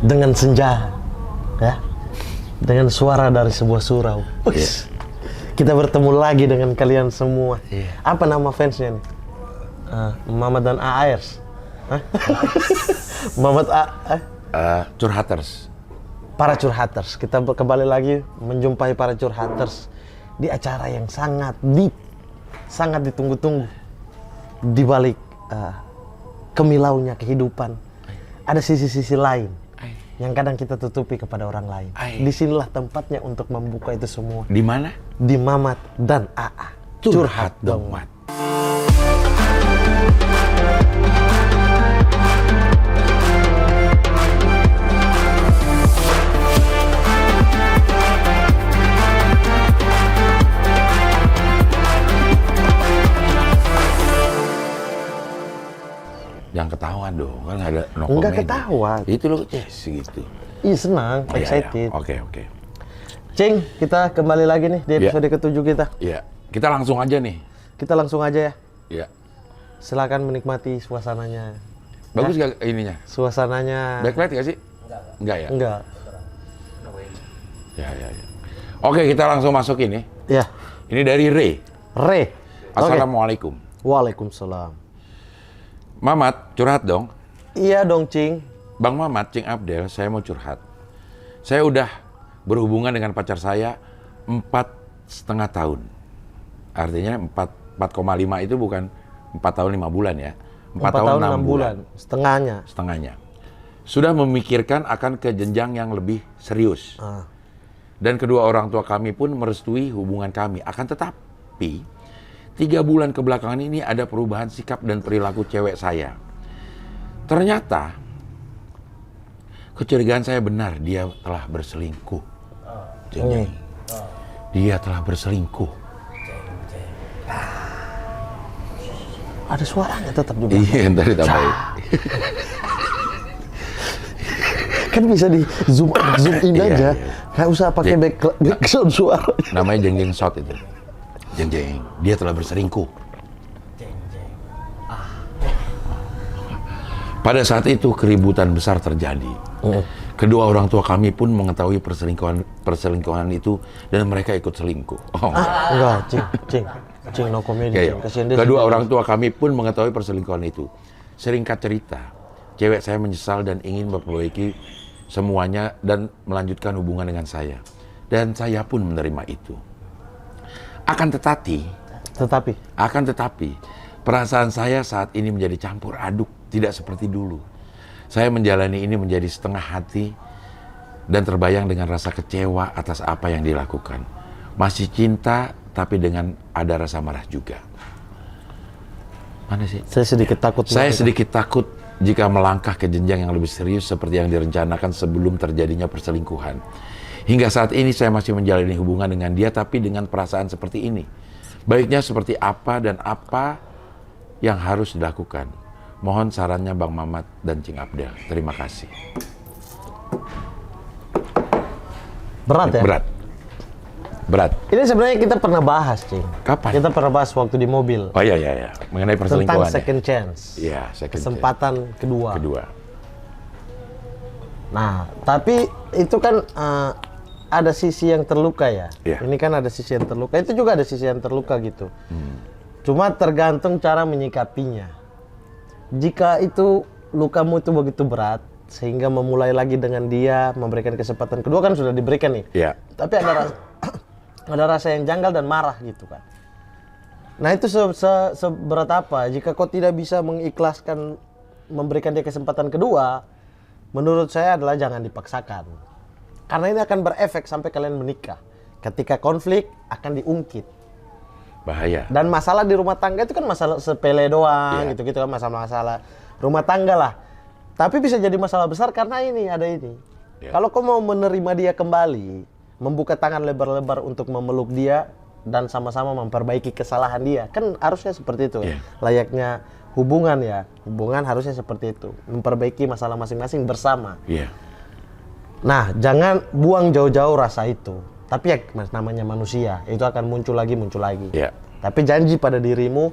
dengan senja, ya, dengan suara dari sebuah surau. Kita bertemu lagi dengan kalian semua. Apa nama fansnya nih? Mamat dan Aers. Mamat Curhaters. Para curhaters. Kita kembali lagi menjumpai para curhaters di acara yang sangat deep, sangat ditunggu-tunggu. Di balik kemilaunya kehidupan, ada sisi-sisi lain yang kadang kita tutupi kepada orang lain. Disinilah tempatnya untuk membuka itu semua. Di mana? Di Mamat dan AA. Curhat dong, Mat. Jangan ketahuan dong, kan nggak ada no Enggak komedi. ketahuan. Itu loh, segitu. Ih, senang, excited. Oke. Cing, kita kembali lagi nih di episode ke-7 kita. Iya, kita langsung aja nih. Kita langsung aja ya. Iya. Silakan menikmati suasananya. Bagus gak ininya? Suasananya. Backlight gak sih? Enggak ya? Enggak. Ya. Oke, kita langsung masuk ini. Ya. Ini dari Ray. Re. Assalamualaikum. Waalaikumsalam. Mamat, curhat dong. Iya dong, Cing. Bang Mamat, Cing Abdel, saya mau curhat. Saya udah berhubungan dengan pacar saya 4,5 tahun. Artinya 4,5 itu bukan 4 tahun 5 bulan ya. 4 tahun 6 bulan. Setengahnya. Sudah memikirkan akan ke jenjang yang lebih serius. Dan kedua orang tua kami pun merestui hubungan kami. Akan tetapi 3 bulan kebelakangan ini ada perubahan sikap dan perilaku cewek saya. Ternyata kecurigaan saya benar, dia telah berselingkuh. Dia telah berselingkuh. Ada suaranya tetap juga. Iya, ntar ditambahin. Kan bisa di zoom in aja. Nggak usah pakai background suara. Namanya jeng-jeng shot itu. Jeng-jeng, dia telah berselingkuh. Pada saat itu keributan besar terjadi. Kedua orang tua kami pun mengetahui perselingkuhan itu dan mereka ikut selingkuh. Enggak, Cing, no komedi. Kedua orang tua kami pun mengetahui perselingkuhan itu. Singkat cerita, cewek saya menyesal dan ingin memperbaiki semuanya dan melanjutkan hubungan dengan saya. Dan saya pun menerima itu. Akan tetapi, perasaan saya saat ini menjadi campur aduk, tidak seperti dulu. Saya menjalani ini menjadi setengah hati dan terbayang dengan rasa kecewa atas apa yang dilakukan. Masih cinta, tapi dengan ada rasa marah juga. Mana sih? Saya sedikit takut. Saya sedikit takut jika melangkah ke jenjang yang lebih serius seperti yang direncanakan sebelum terjadinya perselingkuhan. Hingga saat ini saya masih menjalani hubungan dengan dia, tapi dengan perasaan seperti ini. Baiknya seperti apa dan apa yang harus dilakukan? Mohon sarannya Bang Mamat dan Cing Abdel. Terima kasih. Berat ya? Berat. Ini sebenarnya kita pernah bahas, Cing. Kapan? Kita pernah bahas waktu di mobil. Oh iya. Mengenai perselingkuhan. Tentang second chance. Iya, kesempatan kedua. Nah, tapi itu kan ada sisi yang terluka ya. Ini kan ada sisi yang terluka. Itu juga ada sisi yang terluka gitu. Cuma tergantung cara menyikapinya. Jika itu lukamu itu begitu berat sehingga memulai lagi dengan dia, memberikan kesempatan kedua kan sudah diberikan nih. Iya. Tapi ada rasa yang janggal dan marah gitu kan. Nah itu seberat apa? Jika kau tidak bisa mengikhlaskan memberikan dia kesempatan kedua, menurut saya adalah jangan dipaksakan. Karena ini akan berefek sampai kalian menikah. Ketika konflik akan diungkit. Bahaya. Dan masalah di rumah tangga itu kan masalah sepele doang, gitu-gitu kan, masalah rumah tangga lah. Tapi bisa jadi masalah besar karena ada ini. Kalau kau mau menerima dia kembali, membuka tangan lebar-lebar untuk memeluk dia dan sama-sama memperbaiki kesalahan dia, kan harusnya seperti itu. Layaknya hubungan ya. Hubungan harusnya seperti itu. Memperbaiki masalah masing-masing bersama. Nah, jangan buang jauh-jauh rasa itu. Tapi ya namanya manusia, itu akan muncul lagi. Tapi janji pada dirimu,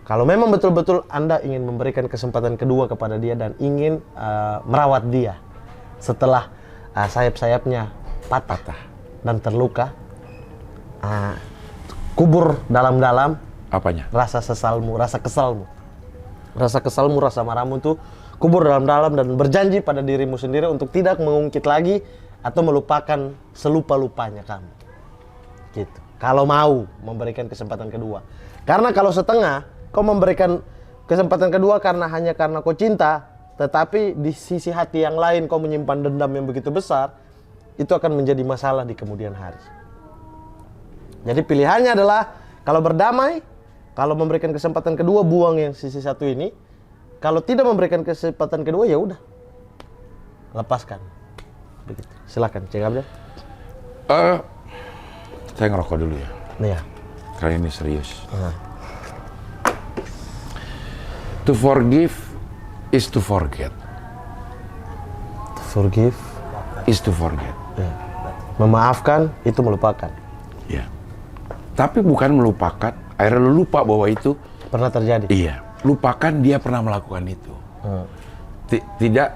kalau memang betul-betul Anda ingin memberikan kesempatan kedua kepada dia dan ingin merawat dia, setelah sayap-sayapnya patah dan terluka, kubur dalam-dalam Apanya? rasa sesalmu, rasa kesalmu, rasa marahmu tuh kubur dalam-dalam dan berjanji pada dirimu sendiri untuk tidak mengungkit lagi atau melupakan selupa-lupanya kamu. Gitu. Kalau mau memberikan kesempatan kedua. Karena kalau setengah, kau memberikan kesempatan kedua hanya karena kau cinta, tetapi di sisi hati yang lain kau menyimpan dendam yang begitu besar, itu akan menjadi masalah di kemudian hari. Jadi pilihannya adalah kalau berdamai, kalau memberikan kesempatan kedua, buang yang sisi satu ini. Kalau tidak memberikan kesempatan kedua, ya udah, lepaskan. Begitu. Silakan, Cik Abdel. Saya ngerokok dulu ya. Iya. Kali ini serius. To forgive is to forget. To forgive Is to forget. ya. Memaafkan itu melupakan. Ya. Tapi bukan melupakan, akhirnya lu lupa bahwa itu Pernah terjadi. iya. Lupakan dia pernah melakukan itu. Tidak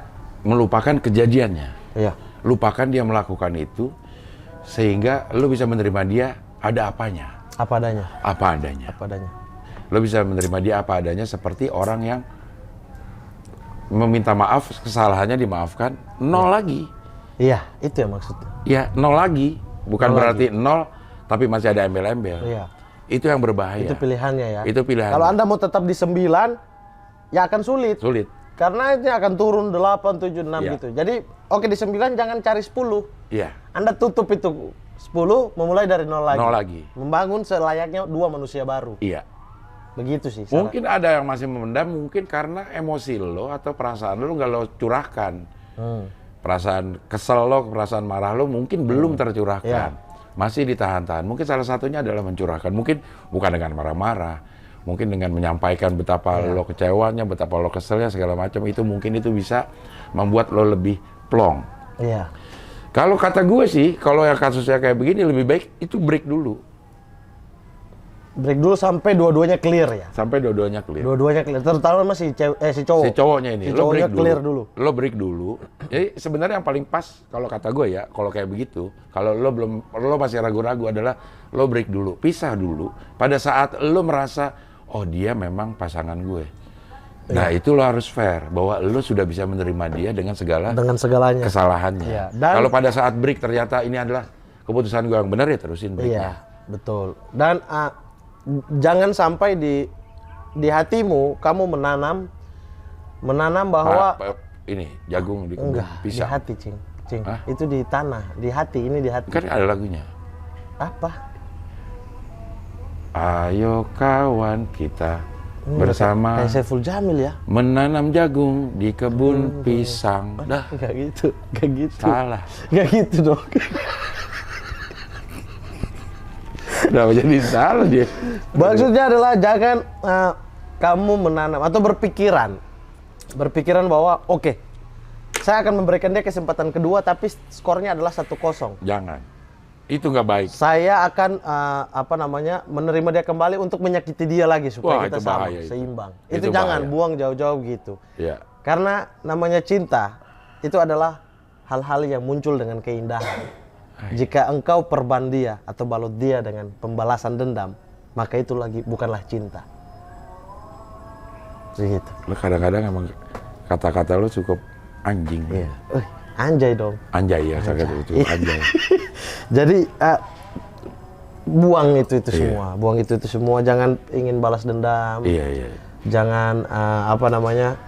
melupakan kejadiannya. Iya. Lupakan dia melakukan itu sehingga lu bisa menerima dia ada apanya. Apa adanya. Apa adanya. Apa adanya. Lu bisa menerima dia apa adanya seperti orang yang meminta maaf, kesalahannya dimaafkan, nol lagi. Iya, itu yang maksudnya. Ya, nol lagi. Bukan Nol berarti nol, tapi masih ada embel-embel. Iya. Itu yang berbahaya. Itu pilihannya ya. Itu pilihan. Kalau Anda mau tetap di 9, ya akan sulit. Sulit. Karena ini akan turun 8, 7, 6 Iya. gitu. Jadi, oke di 9 jangan cari 10. Iya. Anda tutup itu 10, memulai dari 0 lagi. Nol lagi. Membangun selayaknya 2 manusia baru. Iya. Begitu sih. Saran. Mungkin ada yang masih memendam, mungkin karena emosi lo atau perasaan lo nggak lo curahkan. Perasaan kesel lo, perasaan marah lo mungkin belum tercurahkan. Iya. Masih ditahan-tahan. Mungkin salah satunya adalah mencurahkan. Mungkin bukan dengan marah-marah. Mungkin dengan menyampaikan betapa lo kecewanya, betapa lo keselnya, segala macam. Itu mungkin itu bisa membuat lo lebih plong. Iya. Kalau kata gue sih, kalau yang kasusnya kayak begini, lebih baik itu break dulu. Break dulu sampai dua-duanya clear ya. Sampai dua-duanya clear. Dua-duanya clear. Terutama si cowok. Si cowoknya ini, Si lo break cowoknya clear dulu. Lo break dulu. Jadi sebenarnya yang paling pas kalau kata gue ya, kalau kayak begitu, kalau lo masih ragu-ragu adalah lo break dulu, pisah dulu. Pada saat lo merasa, oh dia memang pasangan gue. Nah itu lo harus fair bahwa lo sudah bisa menerima dia dengan segalanya kesalahannya. Iya. Dan Kalau pada saat break ternyata ini adalah keputusan gue yang benar ya terusin breaknya. iya, betul. Dan jangan sampai di hatimu kamu menanam bahwa Ini jagung di kebun enggak, di pisang. hati, Cing. Hah? Itu di tanah, di hati, ini di hati. Kan ada lagunya. Apa? Ayo kawan kita bersama Kayak Saiful Jamil ya. menanam jagung di kebun pisang. Dah, Enggak gitu, enggak gitu. salah. Enggak gitu dong. Udah jadi salah dia. Maksudnya adalah jangan kamu menanam atau berpikiran bahwa oke, saya akan memberikan dia kesempatan kedua tapi skornya adalah 1-0. Jangan. Itu nggak baik. Saya akan menerima dia kembali untuk menyakiti dia lagi supaya Wah, kita itu sama, bahaya itu. seimbang. Itu Itu jangan bahaya. buang jauh-jauh gitu. Ya. Karena namanya cinta itu adalah hal-hal yang muncul dengan keindahan. Jika engkau perban dia atau balut dia dengan pembalasan dendam, maka itu lagi bukanlah cinta. Begitu. Lo kadang-kadang emang kata-kata lo cukup anjing. Iya. Anjay dong. Anjay ya, saya kata itu anjay. Jadi buang itu Iya. semua, buang itu semua. Jangan ingin balas dendam. Iya, iya. Jangan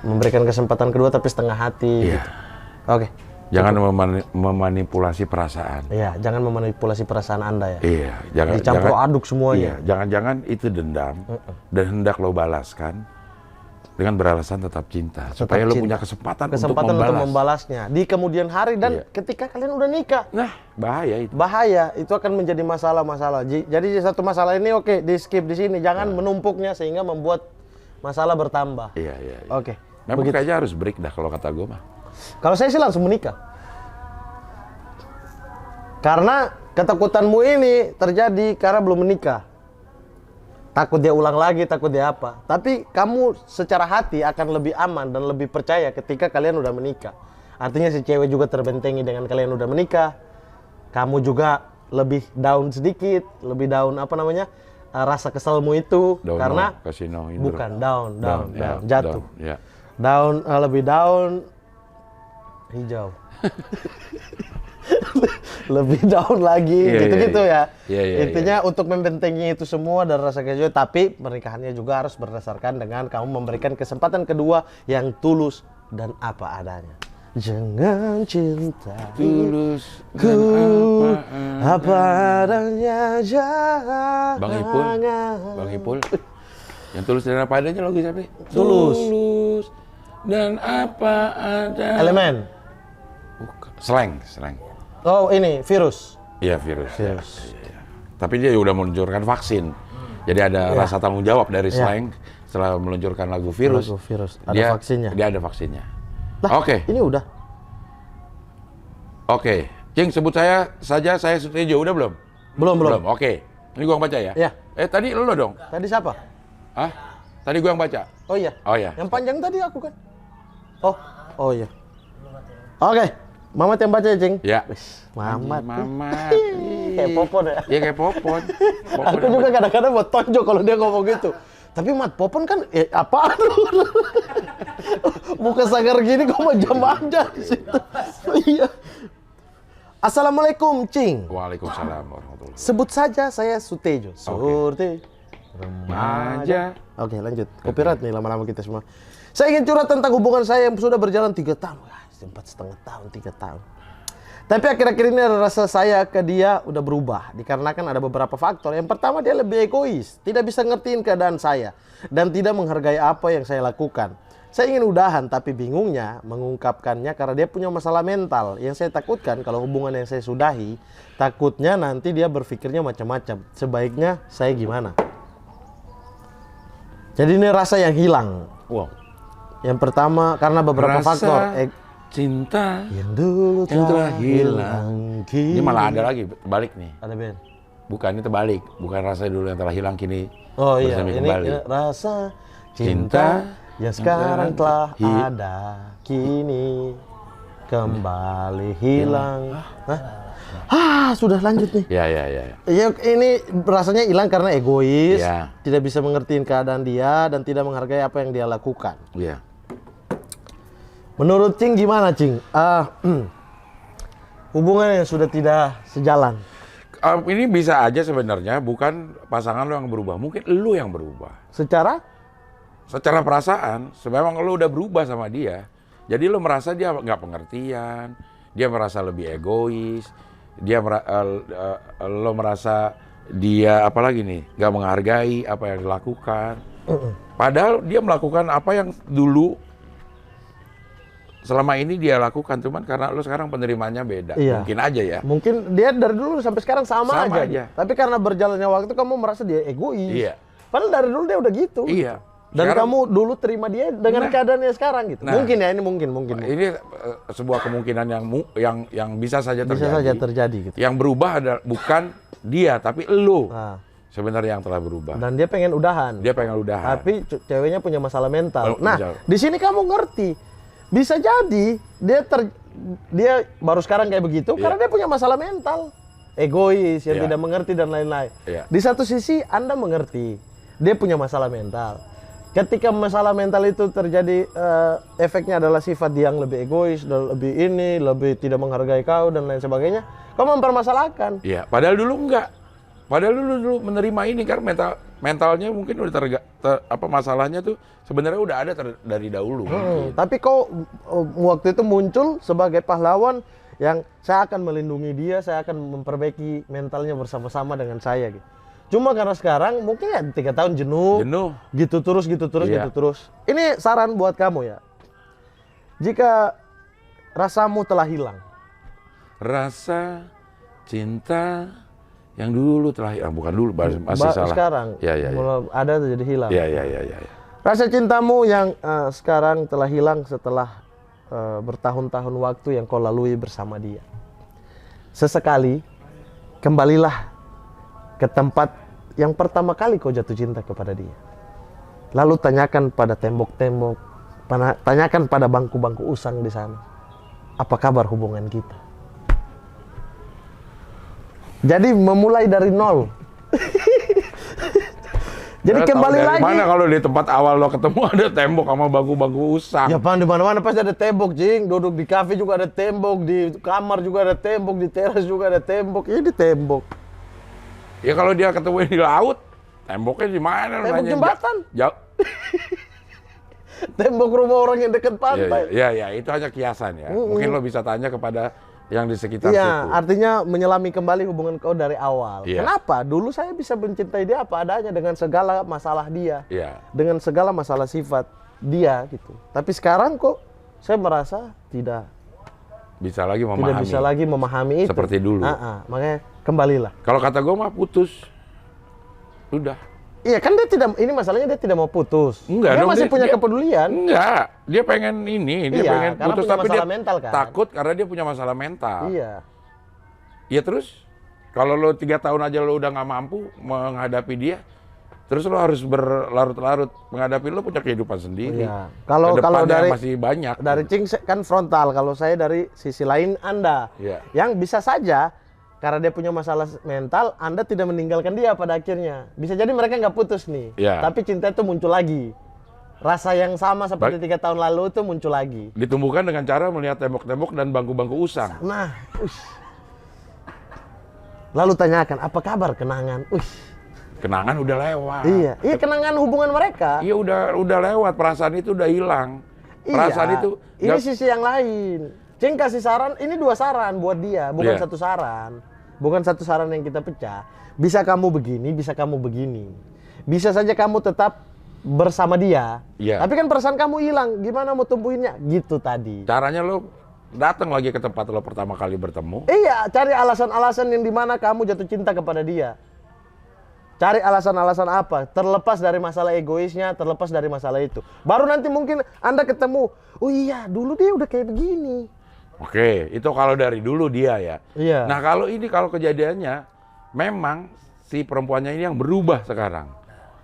memberikan kesempatan kedua tapi setengah hati. Iya. Gitu. Oke. Jangan memanipulasi perasaan. Iya, jangan memanipulasi perasaan Anda ya. Iya, Dicampur aduk semuanya. Iya, jangan-jangan itu dendam dan hendak lo balaskan dengan beralasan tetap cinta supaya lo punya kesempatan untuk membalasnya di kemudian hari dan ketika kalian udah nikah. Nah, bahaya itu. Bahaya, itu akan menjadi masalah-masalah. Jadi satu masalah ini oke, di skip di sini, jangan menumpuknya sehingga membuat masalah bertambah. Iya, iya. Oke. Memang kayaknya harus break dah kalau kata gue mah. Kalau saya sih langsung menikah. Karena ketakutanmu ini terjadi karena belum menikah. Takut dia ulang lagi, takut dia apa. Tapi kamu secara hati akan lebih aman dan lebih percaya ketika kalian udah menikah. Artinya si cewek juga terbentengi dengan kalian udah menikah. Kamu juga lebih down sedikit, lebih down apa namanya? Rasa keselmu itu Down, karena kasino, bukan down, ya, jatuh. down, ya. Down, lebih down hijau. Lebih down lagi, gitu-gitu ya. Intinya untuk membentengi itu semua dan rasa kejujuran, tapi pernikahannya juga harus berdasarkan dengan kamu memberikan kesempatan kedua yang tulus dan apa adanya. Jangan cinta Tulus ku dan apa adanya, jangan. Bang Ipul. Yang tulus dan apa adanya lagu siapa? Tulus. Tulus dan apa adanya. Elemen. Bukan. Slang. Oh ini virus. Iya virus. Iya. Tapi dia udah meluncurkan vaksin. Jadi ada rasa tanggung jawab dari Slang setelah meluncurkan lagu virus. Ada vaksinnya. Dia ada vaksinnya. Lah, Oke. Ini udah. Oke. Cing, sebut saya saja, saya setuju. Udah belum? Belum. Oke. Ini gua yang baca ya? Iya. Tadi lo dong? Tadi siapa? Hah? Tadi gua yang baca? Oh iya. Yang panjang tadi aku kan? Oh iya. Oke. Mamat yang baca ya, Cing? Ya. Mamat. Kayak Popon ya? Iya, kayak Popon. Aku juga kadang-kadang buat tonjok kalau dia ngomong gitu. Tapi Mat, Popon kan apaan lu? Muka sagar gini kok macam aja di situ. Iya. Assalamualaikum, Cing. Waalaikumsalam warahmatullahi. Sebut saja saya Sutejo. Surti remaja. Oke, lanjut. Copyright nih lama-lama kita semua. Saya ingin curhat tentang hubungan saya yang sudah berjalan 3 tahun. 4,5 tahun, 3 tahun. Tapi akhir-akhir ini rasa saya ke dia udah berubah. Dikarenakan ada beberapa faktor. Yang pertama, dia lebih egois. Tidak bisa ngertiin keadaan saya. Dan tidak menghargai apa yang saya lakukan. Saya ingin udahan, tapi bingungnya mengungkapkannya karena dia punya masalah mental. Yang saya takutkan kalau hubungan yang saya sudahi, takutnya nanti dia berpikirnya macam-macam. Sebaiknya saya gimana? Jadi ini rasa yang hilang. Wow. Yang pertama karena beberapa faktor. Cinta yang dulu telah hilang. Kini. Ini malah ada lagi, terbalik nih. Ada Ben. Bukan, ini terbalik. Bukan rasa dulu yang telah hilang kini. Oh iya, ini rasa cinta yang sekarang telah ada, kini kembali hilang. Sudah lanjut nih. Ya. Ya, ini rasanya hilang karena egois, Ya. tidak bisa mengertiin keadaan dia dan tidak menghargai apa yang dia lakukan. Iya. Menurut Cing gimana, Cing? Hubungan yang sudah tidak sejalan. Ini bisa aja sebenarnya bukan pasangan lo yang berubah, mungkin lo yang berubah. Secara Perasaan, memang lo udah berubah sama dia. Jadi lo merasa dia nggak pengertian, dia merasa lebih egois, lo merasa dia apalagi nih nggak menghargai apa yang dilakukan. Padahal dia melakukan apa yang dulu selama ini dia lakukan, cuman karena lo sekarang penerimanya beda. Iya. Mungkin aja ya. Mungkin dia dari dulu sampai sekarang sama Sama aja. aja. Tapi karena berjalannya waktu kamu merasa dia egois. Iya. Padahal dari dulu dia udah gitu. Iya. Dan Sekarang, kamu dulu terima dia dengan keadaannya sekarang gitu. Nah. Mungkin ya, ini mungkin. Ini sebuah kemungkinan yang bisa saja terjadi. Bisa saja terjadi gitu. Yang berubah adalah bukan dia, tapi lo. Nah. Sebenarnya yang telah berubah. Dan dia pengen udahan. Dia pengen udahan. Tapi ceweknya punya masalah mental. Nah, Misal. di sini kamu ngerti. Bisa jadi dia baru sekarang kayak begitu karena dia punya masalah mental. Egois, yang tidak mengerti dan lain-lain. Di satu sisi Anda mengerti. Dia punya masalah mental. Ketika masalah mental itu terjadi, efeknya adalah sifat dia yang lebih egois, dan lebih tidak menghargai kau dan lain sebagainya. Kau mempermasalahkan. Iya, padahal dulu enggak. Padahal dulu menerima ini karena mentalnya mungkin udah masalahnya tuh sebenarnya udah ada dari dahulu. Tapi kau waktu itu muncul sebagai pahlawan yang saya akan melindungi dia, saya akan memperbaiki mentalnya bersama-sama dengan saya gitu. Cuma karena sekarang mungkin ya 3 tahun jenuh. Gitu terus. Ini saran buat kamu ya. Jika rasamu telah hilang. Rasa cinta yang dulu telah hilang, bukan dulu, masih salah. Sekarang. Ya. Ada jadi hilang. Ya. Rasa cintamu yang sekarang telah hilang setelah bertahun-tahun waktu yang kau lalui bersama dia. Sesekali kembalilah ke tempat yang pertama kali kau jatuh cinta kepada dia. Lalu tanyakan pada tembok-tembok, tanyakan pada bangku-bangku usang di sana. apa kabar hubungan kita? Jadi memulai dari nol. Jadi kembali lagi. Mana kalau di tempat awal lo ketemu ada tembok sama bangku-bangku usang? Ya pan di mana-mana pasti ada tembok, Jing. Duduk di kafe juga ada tembok, di kamar juga ada tembok, di teras juga ada tembok. Ini tembok. Ya kalau dia ketemu di laut, temboknya di mana? Tembok jembatan. Jauh. Tembok rumah orang yang dekat pantai. Ya, itu hanya kiasan ya. Mungkin lo bisa tanya kepada yang di sekitar Iya, situ. artinya menyelami kembali hubungan kau dari awal. Iya. Kenapa? Dulu saya bisa mencintai dia apa adanya dengan segala masalah dia. Iya. Dengan segala masalah sifat dia gitu. Tapi sekarang kok saya merasa tidak Bisa lagi memahami. bisa lagi memahami itu. Seperti dulu. Makanya kembalilah. Kalau kata gue mah putus. Udah. Iya kan dia tidak, ini masalahnya dia tidak mau putus. Enggak Dia dong, masih punya dia- kepedulian. Enggak, dia pengen ini, dia Iya, pengen karena putus punya tapi dia masalah mental, kan? takut karena dia punya masalah mental. Iya. Iya terus, kalau lo 3 tahun aja lo udah nggak mampu menghadapi dia, terus lo harus berlarut-larut menghadapi, lo punya kehidupan sendiri. Iya. Kalau Kedepannya dari masih banyak. dari Cing kan frontal, kalau saya dari sisi lain Anda. Iya. Yang bisa saja karena dia punya masalah mental, Anda tidak meninggalkan dia pada akhirnya. Bisa jadi mereka nggak putus nih, Iya. tapi cinta itu muncul lagi. Rasa yang sama seperti 3 tahun lalu itu muncul lagi. Ditumbuhkan dengan cara melihat tembok-tembok dan bangku-bangku usang. Nah, lalu tanyakan apa kabar kenangan? Kenangan udah lewat. Iya kenangan hubungan mereka. Iya udah lewat, perasaan itu udah hilang. Perasaan Iya, itu ini nggak- sisi yang lain. Cing kasih saran, ini 2 saran buat dia, bukan Iya. 1 saran. Bukan 1 saran yang kita pecah. Bisa kamu begini, bisa kamu begini. Bisa saja kamu tetap bersama dia. Iya. Tapi kan perasaan kamu hilang, gimana mau tumbuhinnya? Gitu tadi. caranya lo datang lagi ke tempat lo pertama kali bertemu. Iya, cari alasan-alasan yang dimana kamu jatuh cinta kepada dia. Cari alasan-alasan apa? Terlepas dari masalah egoisnya, terlepas dari masalah itu. Baru nanti mungkin Anda ketemu, oh iya dulu dia udah kayak begini. Oke, itu kalau dari dulu dia ya. Iya. Nah kalau kejadiannya, memang si perempuannya ini yang berubah sekarang.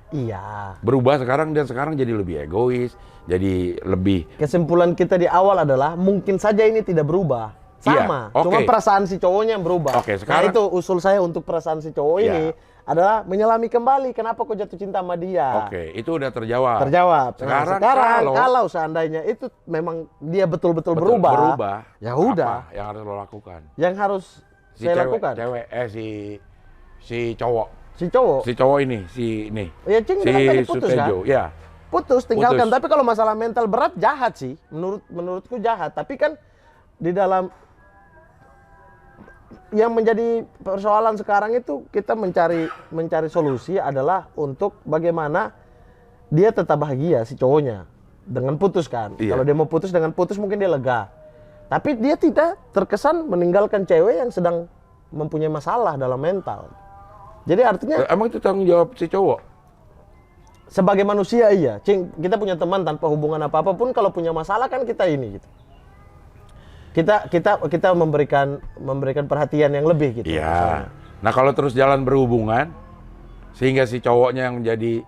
Iya. Berubah sekarang dan sekarang jadi lebih egois, jadi lebih... Kesimpulan kita di awal adalah mungkin saja ini tidak berubah. Sama, Iya, oke. cuma perasaan si cowoknya yang berubah. Oke, sekarang- Nah itu usul saya untuk perasaan si cowok Iya. ini adalah menyelami kembali kenapa kok jatuh cinta sama dia. Oke, itu udah terjawab. Terjawab. Nah, Sekarang kalau seandainya itu memang dia betul-betul berubah, ya udah. Apa yang harus lo lakukan? Yang harus Si saya cewek, lakukan. si cowok. Si cowok. Si cowok ini, si ini. Ya Cing, Si kan tadi putus kan? Sutejo, ya. Putus, tinggalkan. Putus. Tapi kalau masalah mental berat jahat sih, menurutku jahat. Tapi kan di dalam yang menjadi persoalan sekarang itu kita mencari solusi adalah untuk bagaimana dia tetap bahagia si cowoknya dengan putus kan. Iya. Kalau dia mau putus dengan putus mungkin dia lega. Tapi dia tidak terkesan meninggalkan cewek yang sedang mempunyai masalah dalam mental. Jadi artinya Emang itu tanggung jawab si cowok? sebagai manusia iya, Cing, kita punya teman tanpa hubungan apa-apa pun kalau punya masalah kan kita ini gitu. Kita memberikan perhatian yang lebih gitu. Iya. misalnya. Nah kalau terus jalan berhubungan, sehingga si cowoknya yang jadi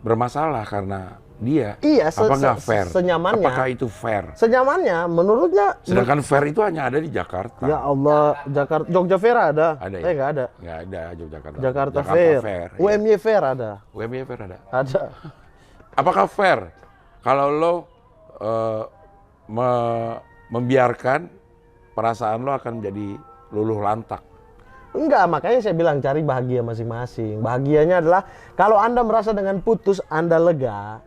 bermasalah karena dia, Iya, apa nggak fair? senyamannya. Apakah itu fair? Senyamannya menurutnya Sedangkan fair itu hanya ada di Jakarta. ya Allah, Jogja Fair ada. Ada ya? Nggak ada. Nggak ada Yogyakarta. Jakarta Fair. Fair. iya. UMY Fair ada. UMY Fair ada. Ada. Apakah fair kalau lo membiarkan perasaan lo akan menjadi luluh lantak? Enggak, makanya saya bilang cari bahagia masing-masing. Bahagianya adalah kalau Anda merasa dengan putus Anda lega,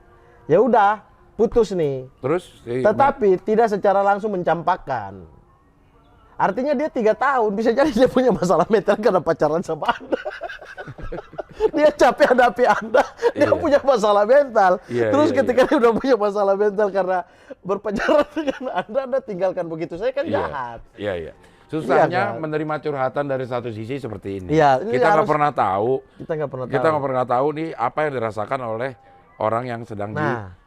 ya udah putus nih. Terus? Tetapi tidak secara langsung mencampakkan. Artinya dia 3 tahun, bisa jadi dia punya masalah mental karena pacaran sama Anda. Dia capek hadapi Anda, dia Iya. punya masalah mental. Iya, Terus iya, ketika dia udah punya masalah mental karena berpacaran dengan Anda tinggalkan begitu. Saya kan jahat. Iya, iya. Susahnya Iya, kan? menerima curhatan dari satu sisi seperti ini. Iya, ini Kita nggak harus- pernah tahu. Kita nggak pernah Kita tahu. nggak pernah tahu nih apa yang dirasakan oleh orang yang sedang Nah.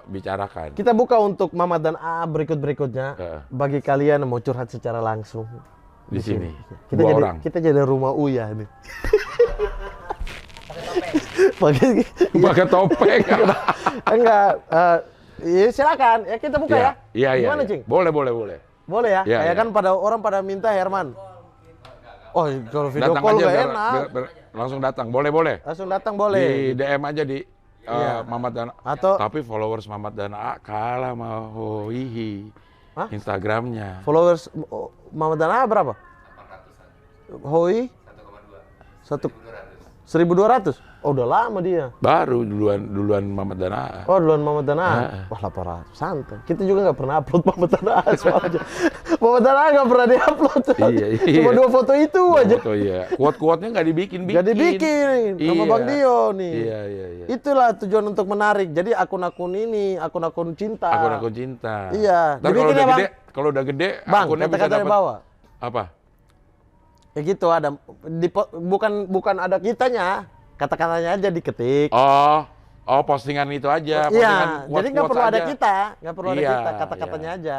dibicarakan. Kita buka untuk Mamat dan A berikut-berikutnya. Heeh. Bagi kalian yang mau curhat secara langsung. Di sini. Kita 2 jadi, orang. kita jadi rumah Uya nih. Pakai Pakai topeng. enggak Iya silakan, ya kita buka ya. Iya. Gimana, Iya. Cing? Boleh. Boleh ya? Iya, Kayak iya. kan pada orang pada minta Herman. Oh, kalau video Datang call aja nggak biar, enak. langsung datang. Boleh. Langsung datang Di boleh. DM aja di Iya. Mamat dan Atau- tapi followers Mamat dan A kalah sama Hoihi. Hah? Instagramnya. Followers Muhammad Dana berapa? 800-an. Hoi? 1.200. Oh, udah lama dia. Baru duluan Mamat dan A. Oh, duluan Muhammad Dana. Wah, 800. Santai. Kita juga nggak pernah upload Muhammad Dana soalnya. Muhammad Dana nggak pernah diupload. Iya. Cuma 2 foto itu aja. Foto iya. Kuat-kuatnya nggak dibikin. Nggak dibikin sama Iya. Bang Dio nih. Iya. Itulah tujuan untuk menarik. Jadi akun-akun ini, akun-akun cinta. Akun-akun cinta. Iya. Ntar Dibikin ya, Bang? kalau udah gede, Bang, akunnya bisa kata-kata di dapat bawah. apa? Ya gitu ada bukan ada kitanya. Kata-katanya aja diketik. Oh, postingan itu aja. Iya, Postingan jadi nggak perlu quotes ada aja. kita, nggak perlu ada Iya, kita, kata-katanya aja.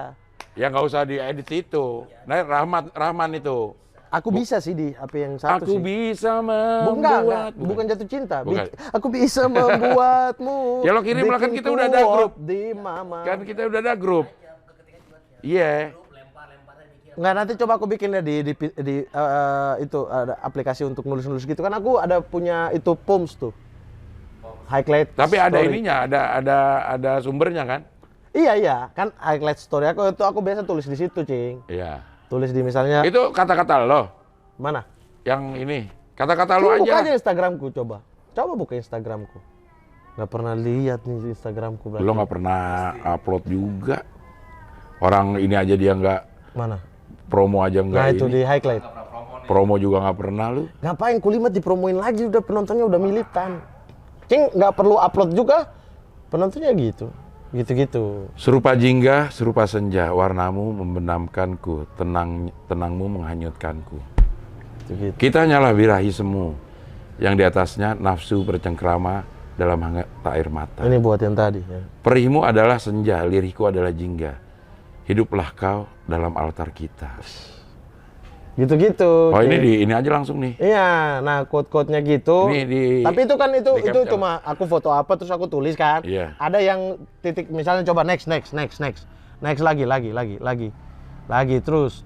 Ya nggak usah diedit itu. Nah, Rahman itu. Aku bisa sih di HP yang satu Aku sih. bisa Enggak, membuat. bukan jatuh cinta. Bukan. Aku bisa membuatmu. Ya lo kirim lah, kan kita udah ada kuat grup. di mama. Kan kita udah ada grup. Iya. Enggak, nanti coba aku bikin ya di itu ada aplikasi untuk nulis-nulis gitu kan. Aku ada punya itu Poems tuh. Highlight. Tapi ada story. ininya, ada sumbernya kan? Iya, kan highlight story aku biasa tulis di situ, Cing. Iya. Tulis di misalnya Itu kata-kata lo. mana? Yang ini. Kata-kata lo Coba buka aja. aja Instagramku coba. Coba buka Instagramku. Nggak pernah lihat nih Instagramku berarti. Lo nggak pernah upload juga. Orang ini aja dia nggak, Mana? promo aja nggak Nah itu ini. di highlight. Promo juga nggak pernah lu. Ngapain Kulimat dipromoin lagi, udah penontonnya udah militan. Cing nggak perlu upload juga, penontonnya gitu. Gitu-gitu. Serupa jingga, serupa senja, warnamu membenamkanku, tenangmu menghanyutkanku. Gitu-gitu. Kita hanyalah birahi semu, yang di atasnya nafsu bercengkrama dalam hangat air mata. Ini buat yang tadi ya. Perihmu adalah senja, lirihku adalah jingga. Hiduplah kau dalam altar kita. Gitu-gitu. Oh Cing. ini aja langsung nih. Iya, nah quote-quote-nya gitu. Ini Tapi itu kan di itu capture. cuma aku foto apa terus aku tulis kan. Iya. Ada yang titik misalnya coba next. Next lagi. Lagi terus,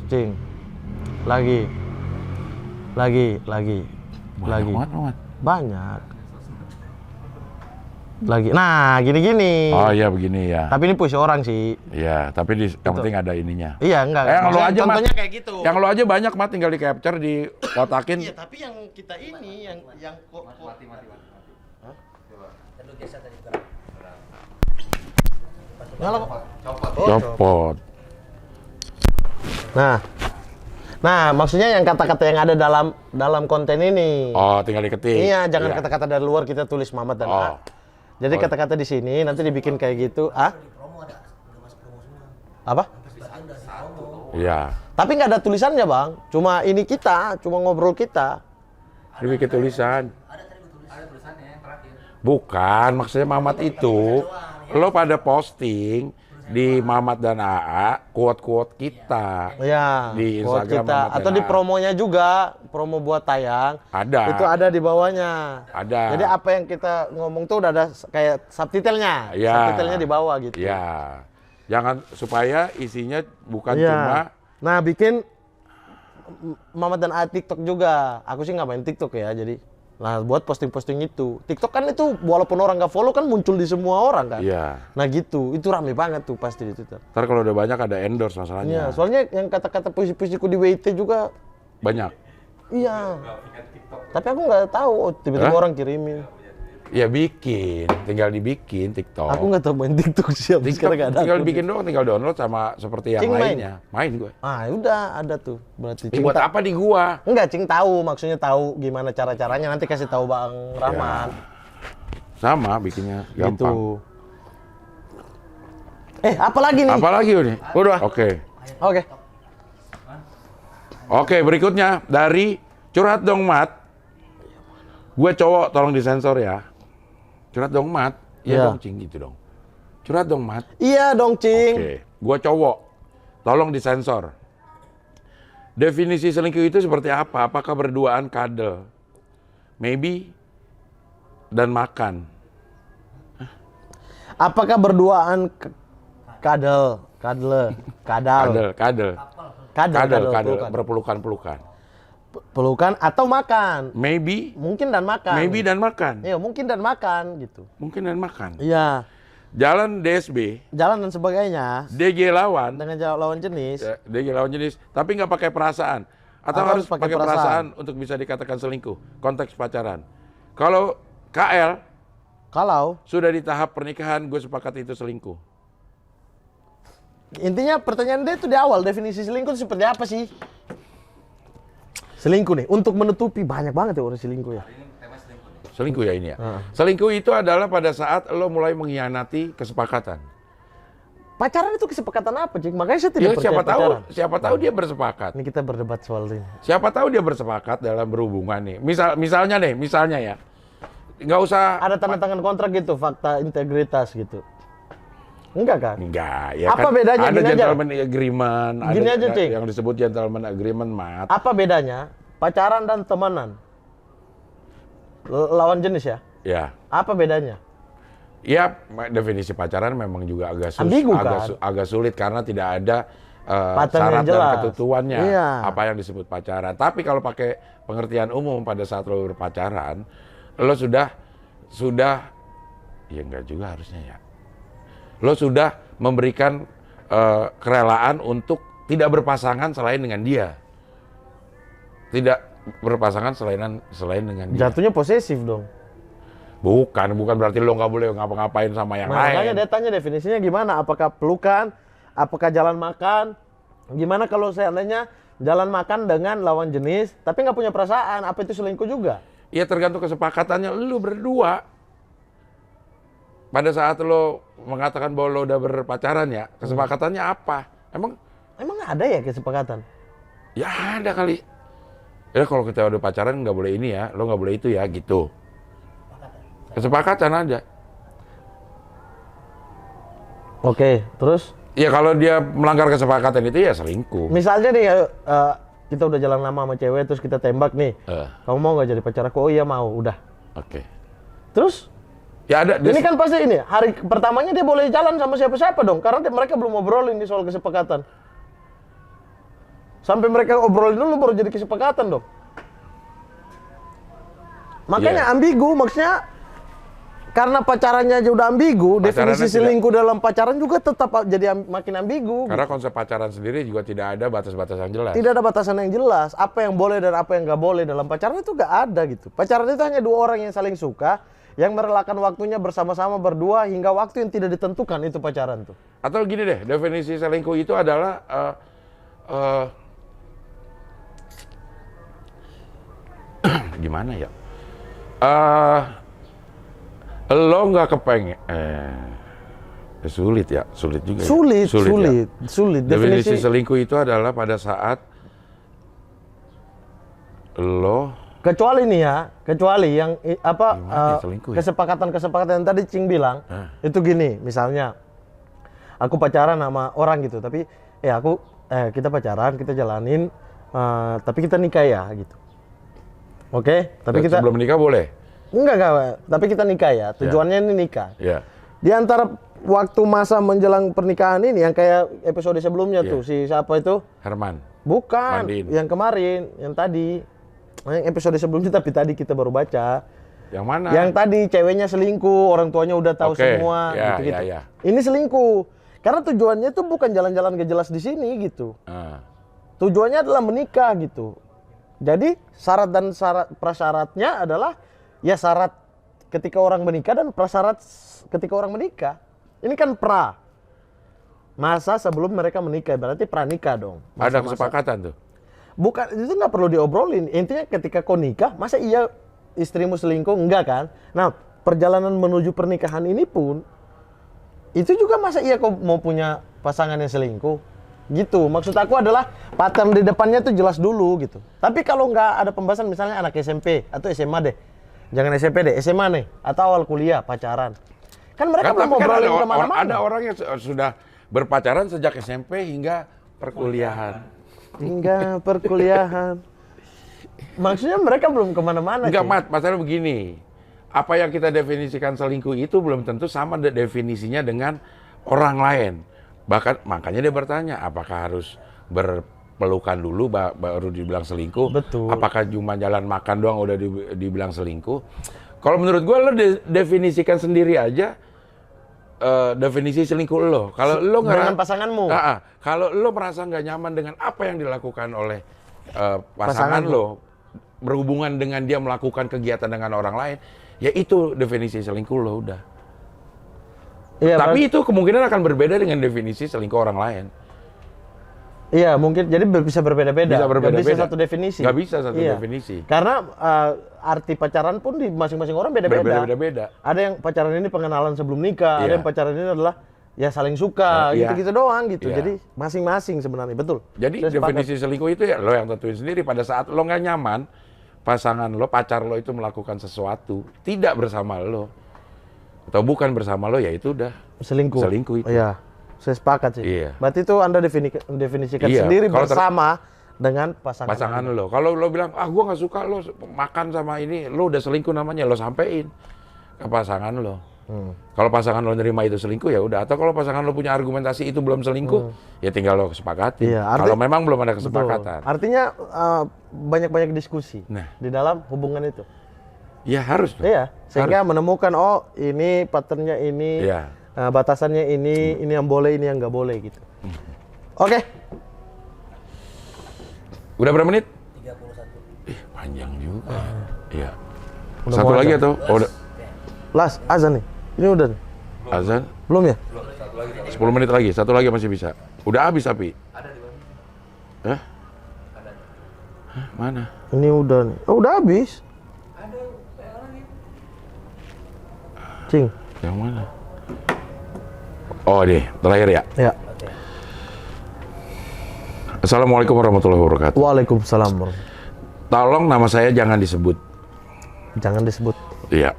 Cing. Lagi. Banyak banget, Mat. Banyak. Lagi. Nah, gini-gini. Oh iya begini ya. Tapi ini puisi orang sih. Iya, tapi yang penting ada ininya. Iya, enggak. Yang lo Maksudnya aja, Mat. contohnya kayak gitu. Yang lo aja banyak, Mat, tinggal di capture, di kotakin. Iya, tapi yang kita ini yang kok mati. Hah? Nyala kok. Copot. Nah, maksudnya yang kata-kata yang ada dalam konten ini. Oh, tinggal diketik. Iya, jangan kata-kata dari luar kita tulis Mamat dan A. Jadi kata-kata di sini nanti dibikin kayak gitu. Ah? Apa? Iya. Tapi nggak ada tulisannya, Bang. Cuma ini kita, cuma ngobrol kita. Dibikin tulisan. Bukan, maksudnya Mamat itu, lo pada posting di Mamat dan AA, quote-quote kita. Ya, Di quote Instagram kita Mamat dan atau di AA. promonya juga, promo buat tayang. Ada. Itu ada di bawahnya. Ada. Jadi apa yang kita ngomong tuh udah ada kayak subtitlenya. Iya. Subtitlenya di bawah gitu. Iya. Jangan, supaya isinya bukan Iya. cuma, Nah, bikin Mamat dan A TikTok juga. Aku sih nggak main TikTok ya, jadi nah buat posting-posting itu. TikTok kan itu walaupun orang nggak follow kan muncul di semua orang kan. iya. Nah gitu, itu rame banget tuh pasti di Twitter. Ntar kalau udah banyak ada endorse masalahnya. Iya, soalnya yang kata-kata puisi-puisiku di WT juga, Banyak. iya. Tapi aku nggak tahu, oh, tiba-tiba Hah? orang kirimin. Ya bikin, tinggal dibikin TikTok. Aku nggak tahu main TikTok sih, habis TikTok sekarang nggak ada. tinggal akun. bikin doang, tinggal download sama seperti yang Cing main? lainnya. Main gue. Ah, udah ada tuh. Berarti Buat apa di gua? Enggak, Cing tahu, maksudnya tahu gimana cara-caranya, nanti kasih tahu Bang Rahman. Sama bikinnya gampang. Gitu. Apa lagi nih? Apalagi ini? Udah. Oke. Oke. Oke, berikutnya dari Curhat Dong Mat. Gue cowok, tolong disensor ya. Curhat Dong Mat. Iya Iya. dong, Cing, gitu dong. Curhat Dong Mat. Iya dong, Cing. Oke, gue cowok, tolong disensor. Definisi selingkuh itu seperti apa? Apakah berduaan kadal? Maybe dan makan. Apakah berduaan kadal, pelukan. Berpelukan-pelukan. Pelukan atau makan? Maybe dan makan. Maybe dan makan. Iya, mungkin dan makan gitu. Mungkin dan makan. Iya. Jalan DSB. Jalan dan sebagainya. DG lawan. Dengan lawan jenis. Ya, DG lawan jenis. Tapi nggak pakai perasaan. Atau harus pakai perasaan untuk bisa dikatakan selingkuh. Konteks pacaran. Kalau KL. Kalau. Sudah di tahap pernikahan, gue sepakat itu selingkuh. Intinya pertanyaan dia itu di awal. Definisi selingkuh itu seperti apa sih? Selingkuh nih. Untuk menutupi banyak banget ya orang selingkuh ya. Selingkuh ya ini ya. Selingkuh itu adalah pada saat lo mulai mengkhianati kesepakatan. Pacaran itu kesepakatan apa, Cik? Makanya saya tidak percaya pacaran. Siapa tahu dia bersepakat. Ini kita berdebat soal ini. Siapa tahu dia bersepakat dalam berhubungan nih. Misalnya ya. Nggak usah ada tanda tangan kontrak gitu, fakta integritas gitu. Enggak kan? Enggak, ya apa kan bedanya? ada gentleman agreement, gini ada aja, Cik. yang disebut gentleman agreement, Mat. Apa bedanya pacaran dan temenan? Lawan jenis ya? Ya. Apa bedanya? Ya, definisi pacaran memang juga agak sulit karena tidak ada syarat dan ketentuannya apa yang disebut pacaran. Tapi kalau pakai pengertian umum pada saat lo berpacaran, lo sudah ya enggak juga harusnya ya. Lo sudah memberikan kerelaan untuk tidak berpasangan selain dengan dia. Tidak berpasangan selain dengan dia. Jatuhnya posesif dong. Bukan berarti lo nggak boleh ngapa-ngapain sama yang lain. Makanya dia tanya definisinya gimana? Apakah pelukan? Apakah jalan makan? Gimana kalau seandainya jalan makan dengan lawan jenis, tapi nggak punya perasaan? Apa itu selingkuh juga? Ya tergantung kesepakatannya lo berdua. Pada saat lo mengatakan bahwa lo udah berpacaran ya, kesepakatannya apa? Emang ada ya kesepakatan? Ya ada kali. Ya kalau kita udah pacaran nggak boleh ini ya, lo nggak boleh itu ya gitu. Kesepakatan ada. Oke, terus? Ya kalau dia melanggar kesepakatan itu ya selingkuh. Misalnya nih, kita udah jalan lama sama cewek, terus kita tembak nih. Kamu mau nggak jadi pacar aku? Oh iya mau, udah. Oke. Terus? Ya ada. Ini kan pasti ini, hari pertamanya dia boleh jalan sama siapa-siapa dong, karena mereka belum ngobrolin nih soal kesepakatan. Sampai mereka obrolin dulu baru jadi kesepakatan dong. Makanya ambigu, maksudnya karena pacarannya aja udah ambigu, definisi selingkuh dalam pacaran juga tetap jadi makin ambigu. Karena konsep pacaran sendiri juga tidak ada batas-batas yang jelas. Tidak ada batasan yang jelas, apa yang boleh dan apa yang nggak boleh dalam pacaran itu nggak ada gitu. Pacaran itu hanya dua orang yang saling suka, yang merelakan waktunya bersama-sama berdua hingga waktu yang tidak ditentukan, itu pacaran tuh. Atau gini deh, definisi selingkuh itu adalah gimana ya? Lo nggak kepengen, sulit juga. Sulit. Definisi selingkuh itu adalah pada saat lo, kecuali yang kesepakatan yang tadi Cing bilang, itu gini, misalnya aku pacaran sama orang gitu, tapi kita pacaran, kita jalanin, tapi kita nikah ya gitu. Oke, tapi kita sebelum nikah boleh? Enggak, tapi kita nikah ya. Tujuannya ini nikah. Ya. Di antara waktu masa menjelang pernikahan ini, yang kayak episode sebelumnya tuh, si siapa itu? Herman. Bukan, Mandin. yang kemarin, yang tadi. Yang episode sebelumnya, tapi tadi kita baru baca. Yang mana? Yang tadi ceweknya selingkuh, orang tuanya udah tahu semua, gitu-gitu. Ya. Ini selingkuh. Karena tujuannya tuh bukan jalan-jalan gak jelas di sini gitu. Tujuannya adalah menikah gitu. Jadi syarat dan prasyaratnya adalah ya syarat ketika orang menikah dan prasyarat ketika orang menikah. Ini kan masa sebelum mereka menikah, berarti pranikah dong. Ada kesepakatan tuh? Bukan, itu nggak perlu diobrolin. Intinya ketika kau nikah, masa iya istrimu selingkuh? Enggak kan? Nah, perjalanan menuju pernikahan ini pun, itu juga masa iya kau mau punya pasangan yang selingkuh? Gitu, maksud aku adalah pattern di depannya tuh jelas dulu gitu. Tapi kalau nggak ada pembahasan, misalnya anak SMP atau SMA deh, jangan SMP deh, SMA nih, atau awal kuliah pacaran, kan mereka belum ngobrolin kemana-mana. Ada orang yang sudah berpacaran sejak SMP hingga perkuliahan. Maksudnya mereka belum kemana-mana. Enggak, Mat, masalah begini. apa yang kita definisikan selingkuh itu belum tentu sama definisinya dengan orang lain. Bahkan makanya dia bertanya, apakah harus berpelukan dulu baru dibilang selingkuh? Betul. Apakah cuma jalan makan doang udah dibilang selingkuh? Kalau menurut gue lo definisikan sendiri aja definisi selingkuh lo. Kalau lo dengan pasanganmu. Kalau lo merasa nggak nyaman dengan apa yang dilakukan oleh pasangan lo, berhubungan dengan dia melakukan kegiatan dengan orang lain, ya itu definisi selingkuh lo udah. Iya, tapi itu kemungkinan akan berbeda dengan definisi selingkuh orang lain. Iya, mungkin jadi bisa berbeda-beda. Bisa berbeda-beda. Gak bisa satu definisi. Gak bisa satu definisi. Karena arti pacaran pun di masing-masing orang beda-beda. Beda-beda. Ada yang pacaran ini pengenalan sebelum nikah, ada yang pacaran ini adalah ya saling suka, gitu-gitu doang gitu. Jadi masing-masing sebenarnya, betul. Jadi definisi selingkuh itu ya lo yang tentuin sendiri. Pada saat lo nggak nyaman, pasangan lo, pacar lo itu melakukan sesuatu tidak bersama lo atau bukan bersama lo, ya itu udah selingkuh. Selingkuh itu. Iya, saya sepakat sih. Iya. Berarti itu Anda definisikan sendiri bersama dengan pasangan lo. Kalau lo bilang, gua nggak suka lo makan sama ini, lo udah selingkuh namanya, lo sampein ke pasangan lo. Kalau pasangan lo nerima itu selingkuh ya udah. Atau kalau pasangan lo punya argumentasi itu belum selingkuh, ya tinggal lo kesepakati. Iya, kalau memang belum ada kesepakatan. Betul. Artinya banyak-banyak diskusi di dalam hubungan itu. Ya harus. Iya, sehingga menemukan ini patternnya ini, batasannya ini yang boleh, ini yang nggak boleh gitu. Oke. Udah berapa menit? 31. Panjang juga. Iya. Satu lagi atau? Udah. Las, azan nih. Ini udah nih. Azan? Belum ya? 10 menit lagi, satu lagi masih bisa. Udah habis tapi. Ada di mana? Hah? Mana? Ini udah nih. Udah habis. Ada lagi. Cing. Yang mana? Oh, deh, terakhir ya? Ya. Assalamualaikum warahmatullahi wabarakatuh. Waalaikumsalam. Tolong nama saya jangan disebut. Jangan disebut. Iya.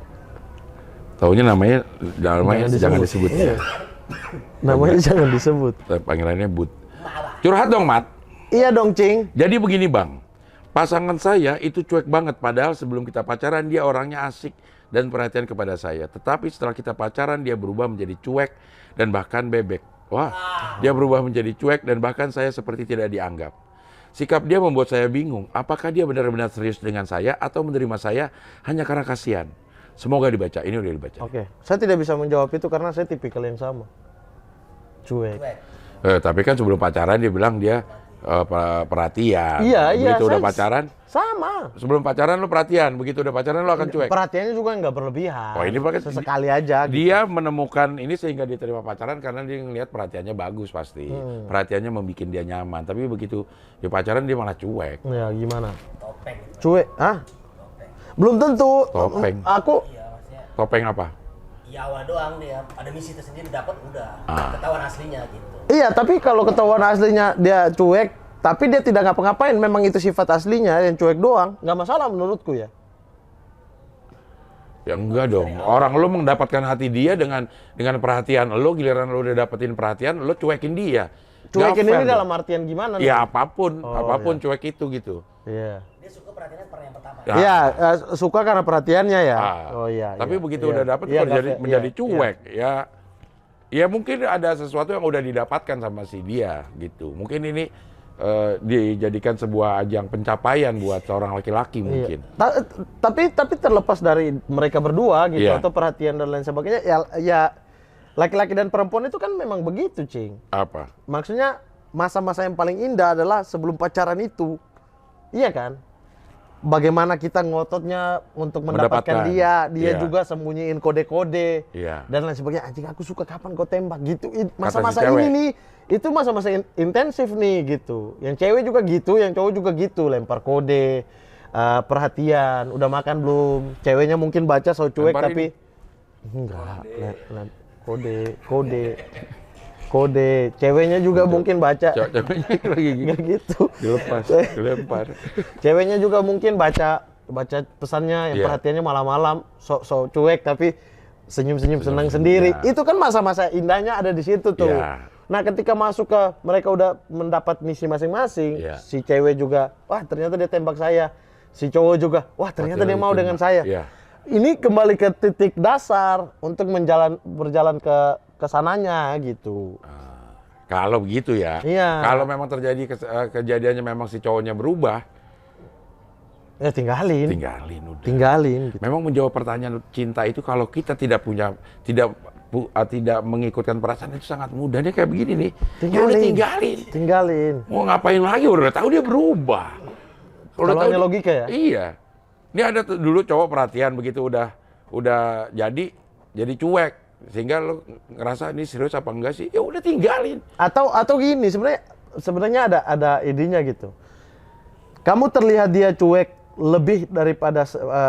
Taunya namanya jangan disebut. Iya. Namanya jangan disebut. Panggilannya Bud. Curhat dong, Mat. Iya dong, Cing. Jadi begini, Bang. Pasangan saya itu cuek banget, padahal sebelum kita pacaran dia orangnya asik dan perhatian kepada saya. Tetapi setelah kita pacaran dia berubah menjadi cuek dan bahkan bebek. Wah, dia berubah menjadi cuek dan bahkan saya seperti tidak dianggap. Sikap dia membuat saya bingung, apakah dia benar-benar serius dengan saya atau menerima saya hanya karena kasihan. Semoga dibaca, ini udah dibaca. Oke, saya tidak bisa menjawab itu karena saya tipikal yang sama. Cuek. Tapi kan sebelum pacaran dia bilang dia perhatian. Iya. Begitu udah pacaran? Sama. Sebelum pacaran lo perhatian, begitu udah pacaran lo akan cuek. Perhatiannya juga nggak berlebihan. Oh, ini sesekali aja. Gitu. Dia menemukan ini sehingga diterima pacaran karena dia ngelihat perhatiannya bagus pasti. Perhatiannya membuat dia nyaman. Tapi begitu dia pacaran dia malah cuek. Ya gimana? Topeng. Cuek? Belum tentu. Topeng. Aku. Iya, maksudnya. Topeng apa? Ya awal doang dia. Ada misi tersendiri dapat udah. Ketahuan aslinya gitu. Iya, tapi kalau ketahuan aslinya dia cuek, tapi dia tidak ngapa-ngapain, memang itu sifat aslinya yang cuek doang, nggak masalah menurutku ya. Ya enggak dong. Orang lo mendapatkan hati dia dengan perhatian lo, giliran lo udah dapetin perhatian, lo cuekin dia. Cuekin ini dalam artian gimana? Ya apapun cuek itu gitu. Iya. Dia suka perhatiannya pernah yang pertama. Iya, suka karena perhatiannya ya. Oh iya. Tapi begitu iya. udah dapet menjadi cuek ya. Ya mungkin ada sesuatu yang udah didapatkan sama si dia gitu. Mungkin ini dijadikan sebuah ajang pencapaian buat seorang laki-laki mungkin. Tapi terlepas dari mereka berdua gitu atau perhatian dan lain sebagainya, ya laki-laki dan perempuan itu kan memang begitu, Cing. Apa? Maksudnya masa-masa yang paling indah adalah sebelum pacaran itu. Iya kan? Bagaimana kita ngototnya untuk mendapatkan dia juga sembunyiin kode-kode dan lain sebagainya. Anjing, aku suka kapan kau tembak gitu. Masa-masa ini nih, itu masa-masa intensif nih gitu. Yang cewek juga gitu, yang cowok juga gitu, lempar kode, perhatian, udah makan belum? Ceweknya mungkin baca so cuek tapi enggak, kode, ceweknya juga mungkin baca. Ceweknya lagi nggak gitu. Dilepas, dilempar. Ceweknya juga mungkin baca pesannya, yang perhatiannya malam-malam, so cuek tapi senyum-senyum senang sendiri. Itu kan masa-masa indahnya ada di situ tuh. Nah, ketika masuk ke mereka udah mendapat misi masing-masing, si cewek juga, wah ternyata dia tembak saya. Si cowok juga, wah ternyata dia mau dengan saya. ini kembali ke titik dasar untuk berjalan ke sananya gitu. Kalau begitu ya, Iya. kalau memang terjadi kejadiannya memang si cowoknya berubah, Ya tinggalin udah. gitu. Memang menjawab pertanyaan cinta itu kalau kita tidak mengikutkan perasaan itu sangat mudah. Dia kayak begini nih, ya udah tinggalin. Mau ngapain lagi? Udah tahu dia berubah. Kalau hanya logika ya? Iya. Ini ada dulu cowok perhatian begitu udah jadi cuek. Sehingga lo ngerasa ini serius apa enggak sih? Ya udah tinggalin. Atau gini, sebenarnya ada idenya gitu. Kamu terlihat dia cuek lebih daripada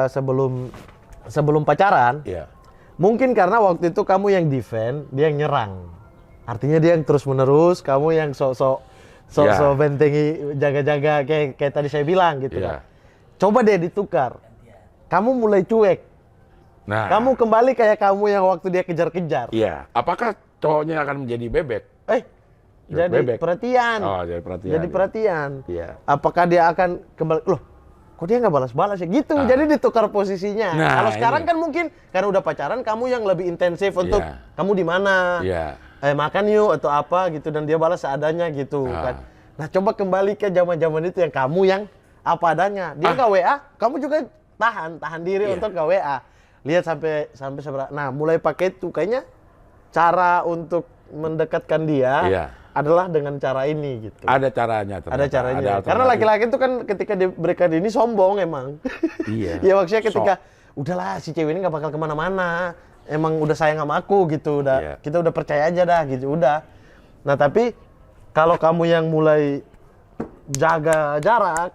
sebelum pacaran. Iya. Mungkin karena waktu itu kamu yang defend, dia yang nyerang. Artinya dia yang terus-menerus, kamu yang sok bentengi, jaga-jaga kayak tadi saya bilang gitu. Iya. Coba deh ditukar. Kamu mulai cuek. Nah, Kamu kembali kayak kamu yang waktu dia kejar-kejar. iya. Apakah cowoknya akan menjadi bebek? Jadi Bebek. perhatian. Oh, jadi perhatian. Jadi perhatian. Iya. Apakah dia akan kembali? Loh, kok dia nggak balas-balas ya? Gitu. Jadi ditukar posisinya. Nah, Kalau sekarang ini. kan mungkin karena udah pacaran, kamu yang lebih intensif untuk Iya. kamu di mana? Iya. Makan yuk atau apa gitu, dan dia balas seadanya gitu kan. Nah, coba kembali ke zaman-zaman itu yang kamu yang apa adanya. Dia nggak WA, kamu juga tahan diri Iya. untuk nggak WA. Lihat sampai seberapa. Nah, mulai pakai itu kayaknya cara untuk mendekatkan dia Iya. adalah dengan cara ini gitu. Ada caranya. Ada caranya. Ada Karena alternatif. laki-laki itu kan ketika diberikan ini sombong emang. Iya. Ya maksudnya ketika udahlah si cewek ini nggak bakal kemana-mana. Emang udah sayang sama aku gitu. Iya. Kita udah percaya aja dah gitu. Udah. Nah tapi kalau kamu yang mulai jaga jarak,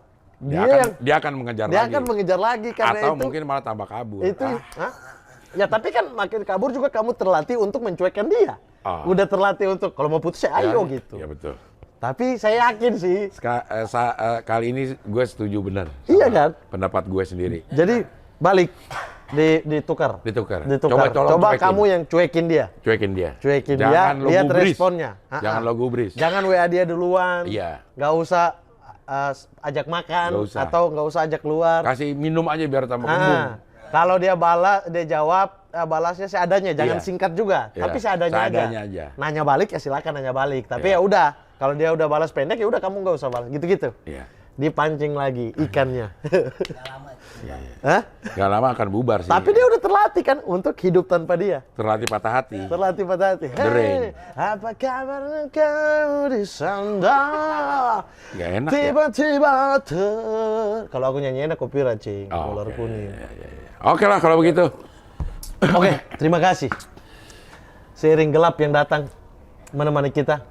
dia akan mengejar dia lagi. akan mengejar lagi karena Atau itu. mungkin malah tambah kabur. Itu. Hah? Ya tapi kan makin kabur juga kamu terlatih untuk mencuekkan dia. Udah terlatih untuk kalau mau putus ya ayo gitu. Iya betul. Tapi saya yakin sih. Kali ini gue setuju benar. Iya kan? Pendapat gue sendiri. Jadi balik ditukar. Coba cuekin. kamu yang cuekin dia. Cuekin dia. Jangan dia, lihat gubris. responnya. Jangan lo gubris. Jangan WA dia duluan. Iya. Nggak usah ajak makan Nggak usah. atau nggak usah ajak keluar. Kasih minum aja biar tambah kembung. Kalau dia jawab balasnya seadanya, jangan Iya. singkat juga, Iya. tapi seadanya aja. Nanya balik ya silakan nanya balik. Tapi Iya. ya udah, kalau dia udah balas pendek ya udah kamu nggak usah balas gitu-gitu. Iya. Dipancing lagi ikannya. Nggak lama. Hah? Gak lama akan bubar sih. Tapi dia udah terlatih kan untuk hidup tanpa dia. terlatih patah hati. Terlatih patah hati. The Rain. Apa kabar kau di sana? Gak enak ya. Tiba-tiba kalau aku nyanyiin aku copyright cing, Oh, ular oke. kuning. Oke lah kalau begitu. Oke, terima kasih. Seiring gelap yang datang menemani kita,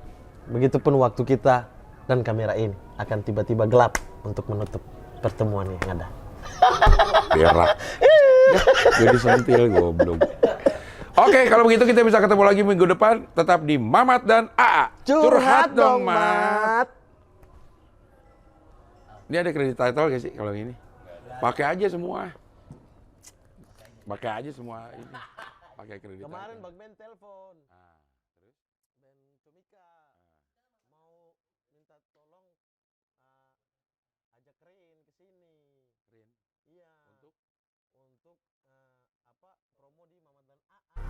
begitupun waktu kita dan kamera ini akan tiba-tiba gelap untuk menutup pertemuan yang ada. Berak. Jadi sentil goblok. Oke, kalau begitu kita bisa ketemu lagi minggu depan. Tetap di Mamat dan AA. Curhat dong, Mat. Ini ada kredit title gak sih kalau ini? Pakai aja semua. Pakai aja semua ini. Pakai kredit Kemarin title. Bang Ben telepon. Terus? Ben Cumika mau minta tolong ajak Rin ke sini. Rin. Iya. Untuk? Untuk promo di Mamat dan AA.